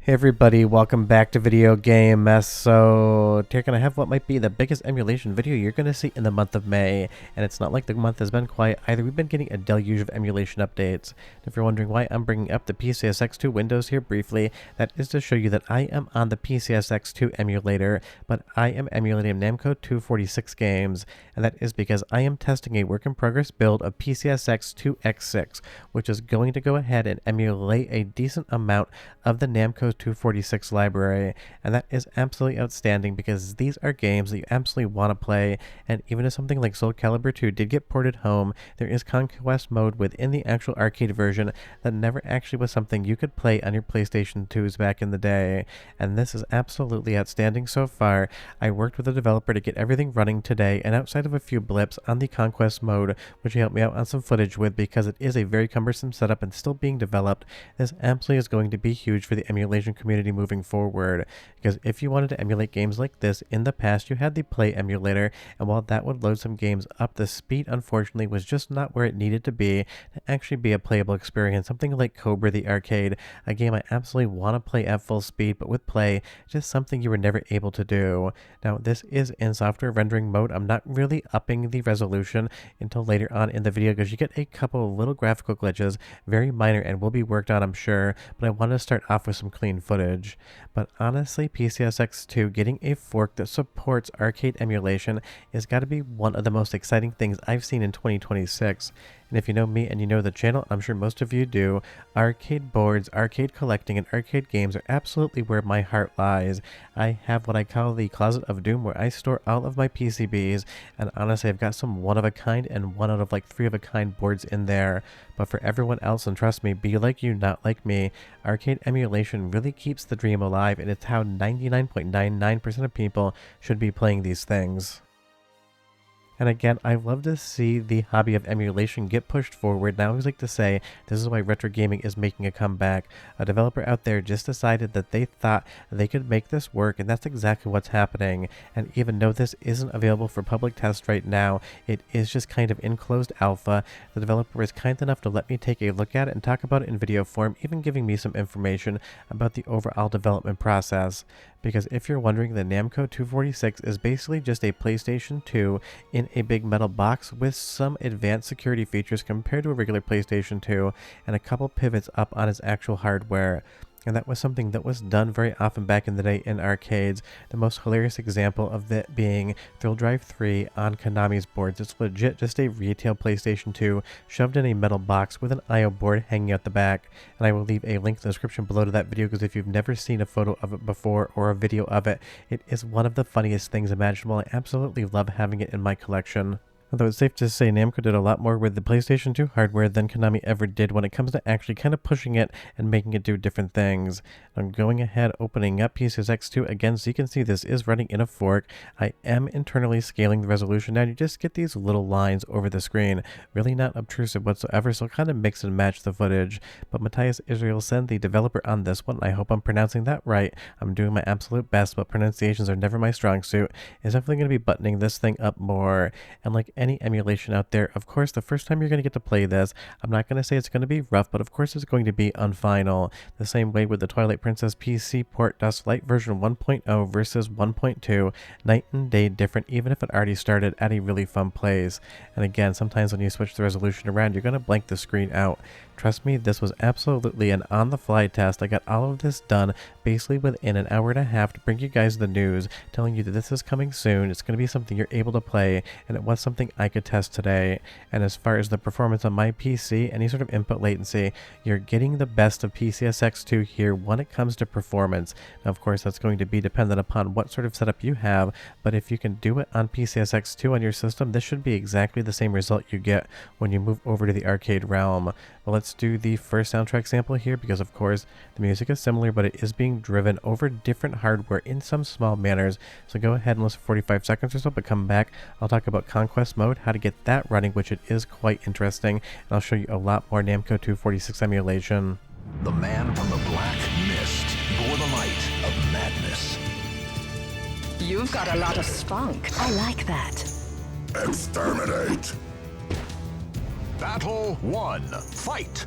Hey everybody, welcome back to Video Game Mess. So here gonna have what might be the biggest emulation video you're gonna see in the month of May, and it's not like the month has been quiet either. We've been getting a deluge of emulation updates. If you're wondering why I'm bringing up the PCSX2 Windows here briefly, that is to show you that I am on the PCSX2 emulator, but I am emulating Namco 246 games, and that is because I am testing a work-in-progress build of PCSX2x6, which is going to go ahead and emulate a decent amount of the Namco 246 library, and that is absolutely outstanding because these are games that you absolutely want to play. And even if something like Soulcalibur 2 did get ported home, there is Conquest mode within the actual arcade version that never actually was something you could play on your PlayStation 2s back in the day, and this is absolutely outstanding so far. I worked with a developer to get everything running today, and outside of a few blips on the Conquest mode, which he helped me out on some footage with because it is a very cumbersome setup and still being developed, this absolutely is going to be huge for the emulation community moving forward, because if you wanted to emulate games like this in the past, you had the Play emulator, and while that would load some games up, the speed unfortunately was just not where it needed to be to actually be a playable experience. Something like Cobra the Arcade, a game I absolutely want to play at full speed, but with Play, just something you were never able to do. Now this is in software rendering mode. I'm not really upping the resolution until later on in the video because you get a couple of little graphical glitches, very minor and will be worked on I'm sure, but I want to start off with some clean footage. But honestly, PCSX2 getting a fork that supports arcade emulation is got to be one of the most exciting things I've seen in 2026. And if you know me and you know the channel, I'm sure most of you do, arcade boards, arcade collecting, and arcade games are absolutely where my heart lies. I have what I call the Closet of Doom, where I store all of my PCBs, and honestly I've got some one-of-a-kind and one out of like three-of-a-kind boards in there. But for everyone else, and trust me, be like you, not like me, arcade emulation really keeps the dream alive, and it's how 99.99% of people should be playing these things. And again, I love to see the hobby of emulation get pushed forward. And I always like to say, this is why retro gaming is making a comeback. A developer out there just decided that they thought they could make this work, and that's exactly what's happening. And even though this isn't available for public test right now, it is just kind of in closed alpha. The developer is kind enough to let me take a look at it and talk about it in video form, even giving me some information about the overall development process. Because if you're wondering, the Namco 246 is basically just a PlayStation 2 in a big metal box with some advanced security features compared to a regular PlayStation 2 and a couple pivots up on its actual hardware. And that was something that was done very often back in the day in arcades. The most hilarious example of it being Thrill Drive 3 on Konami's boards. It's legit just a retail PlayStation 2 shoved in a metal box with an I/O board hanging out the back. And I will leave a link in the description below to that video because if you've never seen a photo of it before or a video of it, it is one of the funniest things imaginable. I absolutely love having it in my collection. Although it's safe to say Namco did a lot more with the PlayStation 2 hardware than Konami ever did when it comes to actually kind of pushing it and making it do different things. I'm going ahead, opening up PCSX2 again, so you can see this is running in a fork. I am internally scaling the resolution down. You just get these little lines over the screen. Really not obtrusive whatsoever, so kind of mix and match the footage. But Matías Israelson, the developer on this one, I hope I'm pronouncing that right. I'm doing my absolute best, but pronunciations are never my strong suit. Is definitely going to be buttoning this thing up more. And like any emulation out there, of course, the first time you're going to get to play this, I'm not going to say it's going to be rough, but of course it's going to be unfinal. The same way with the Twilight Princess PC port Dust Light version 1.0 versus 1.2, night and day different, even if it already started at a really fun place. And again, sometimes when you switch the resolution around, you're going to blank the screen out. Trust me, this was absolutely an on-the-fly test. I got all of this done basically within an hour and a half to bring you guys the news, telling you that this is coming soon. It's going to be something you're able to play, and it was something I could test today. And as far as the performance on my PC, any sort of input latency, you're getting the best of PCSX2 here when it comes to performance. Now, of course, that's going to be dependent upon what sort of setup you have, but if you can do it on PCSX2 on your system, this should be exactly the same result you get when you move over to the arcade realm. But let's do the first soundtrack sample here because, of course, the music is similar, but it is being driven over different hardware in some small manners. So go ahead and listen for 45 seconds or so, but come back. I'll talk about Conquest mode, how to get that running, which it is quite interesting, and I'll show you a lot more Namco 246 emulation. The man from the black mist bore the light of madness. You've got a lot of spunk. I like that. Exterminate! Battle 1. Fight!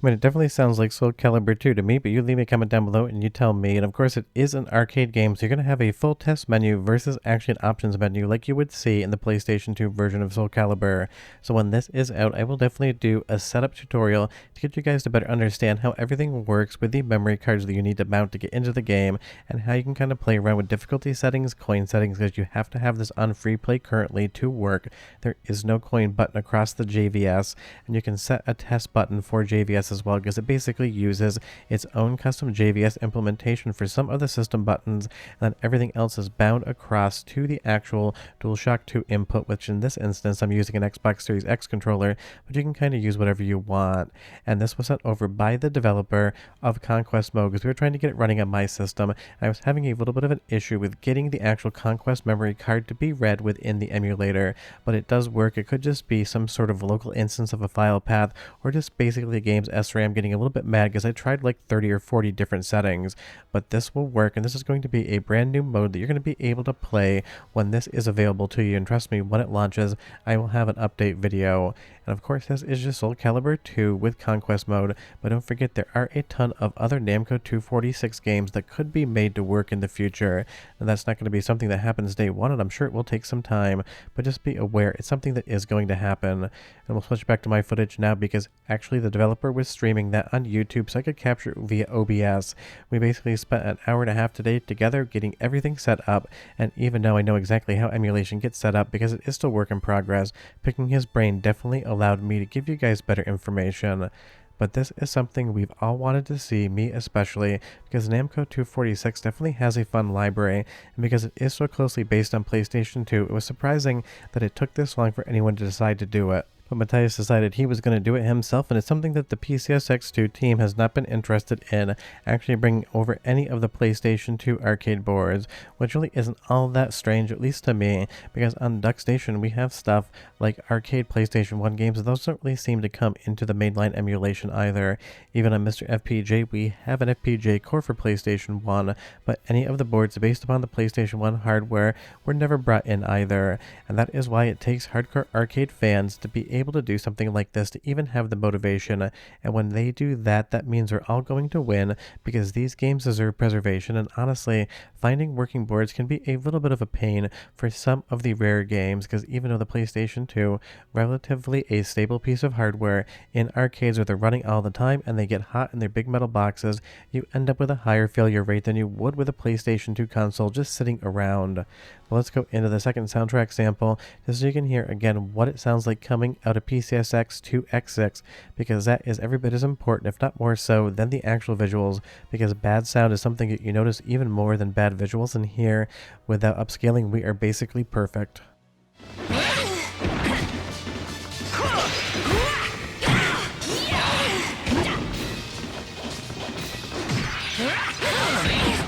mean, it definitely sounds like Soulcalibur 2 to me, but you leave a comment down below and you tell me. And of course, it is an arcade game, so you're going to have a full test menu versus actually an options menu like you would see in the PlayStation 2 version of Soulcalibur. So when this is out, I will definitely do a setup tutorial to get you guys to better understand how everything works with the memory cards that you need to mount to get into the game, and how you can kind of play around with difficulty settings, coin settings, because you have to have this on free play currently to work. There is no coin button across the JVS, and you can set a test button for JVS as well, because it basically uses its own custom JVS implementation for some of the system buttons, and then everything else is bound across to the actual DualShock 2 input, which in this instance I'm using an Xbox Series X controller, but you can kind of use whatever you want. And this was sent over by the developer of Conquest mode, because we were trying to get it running on my system, and I was having a little bit of an issue with getting the actual Conquest memory card to be read within the emulator, but it does work. It could just be some sort of local instance of a file path, or just basically the game's SRAM getting a little bit mad because I tried like 30 or 40 different settings. But this will work, and this is going to be a brand new mode that you're going to be able to play when this is available to you. And trust me, when it launches, I will have an update video. And of course, this is just Soulcalibur 2 with Conquest mode, but don't forget there are a ton of other Namco 246 games that could be made to work in the future. And that's not going to be something that happens day one, and I'm sure it will take some time, but just be aware it's something that is going to happen. And we'll switch back to my footage now, because actually the developer was streaming that on YouTube so I could capture it via OBS. We basically spent an hour and a half today together getting everything set up, and even now I know exactly how emulation gets set up because it is still work in progress. Picking his brain definitely allowed me to give you guys better information. But this is something we've all wanted to see, me especially, because Namco 246 definitely has a fun library, and because it is so closely based on PlayStation 2, it was surprising that it took this long for anyone to decide to do it. But Matías decided he was going to do it himself, and it's something that the PCSX2 team has not been interested in actually bringing over any of the PlayStation 2 arcade boards, which really isn't all that strange, at least to me, because on DuckStation we have stuff like arcade PlayStation 1 games, and those don't really seem to come into the mainline emulation either. Even on Mr. FPJ, we have an FPJ core for PlayStation 1, but any of the boards based upon the PlayStation 1 hardware were never brought in either, and that is why it takes hardcore arcade fans to be able to do something like this to even have the motivation. And when they do that, that means we're all going to win, because these games deserve preservation. And honestly, finding working boards can be a little bit of a pain for some of the rare games, because even though the PlayStation 2, relatively a stable piece of hardware, in arcades where they're running all the time and they get hot in their big metal boxes, you end up with a higher failure rate than you would with a PlayStation 2 console just sitting around. But let's go into the second soundtrack sample just so you can hear again what it sounds like coming out of PCSX2x6, because that is every bit as important, if not more so, than the actual visuals, because bad sound is something that you notice even more than bad visuals, and here, without upscaling, we are basically perfect.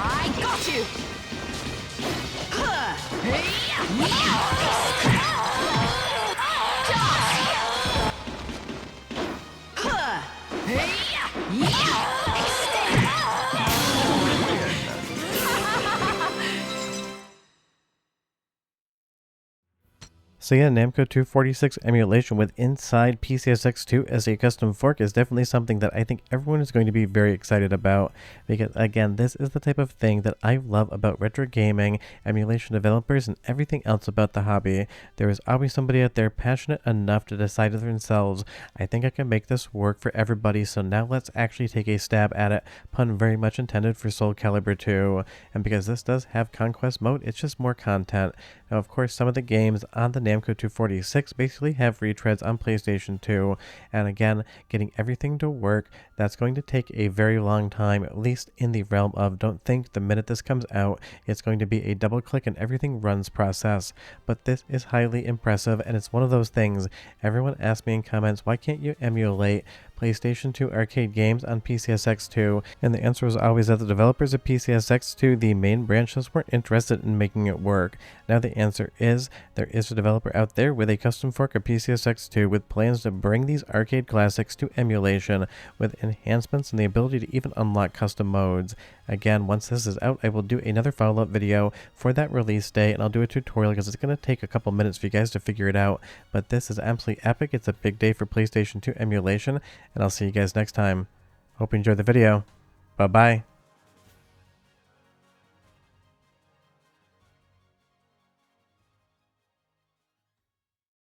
I got you! So yeah, Namco 246 emulation with inside PCSX2 as a custom fork is definitely something that I think everyone is going to be very excited about, because again, this is the type of thing that I love about retro gaming, emulation developers, and everything else about the hobby. There is always somebody out there passionate enough to decide to themselves, I think I can make this work for everybody, so now let's actually take a stab at it, pun very much intended for Soulcalibur 2. And because this does have Conquest mode, it's just more content. Now of course, some of the games on the Namco 246 basically have retreads on PlayStation 2, and again, getting everything to work, that's going to take a very long time, at least in the realm of don't think the minute this comes out it's going to be a double click and everything runs process. But this is highly impressive, and it's one of those things everyone asks me in comments, why can't you emulate PlayStation 2 arcade games on PCSX2, and the answer was always that the developers of PCSX2, the main branch, just weren't interested in making it work. Now the answer is, there is a developer out there with a custom fork of PCSX2 with plans to bring these arcade classics to emulation with enhancements and the ability to even unlock custom modes. Again, once this is out, I will do another follow-up video for that release day, and I'll do a tutorial because it's going to take a couple minutes for you guys to figure it out, but this is absolutely epic. It's a big day for PlayStation 2 emulation, and I'll see you guys next time. Hope you enjoyed the video. Bye-bye.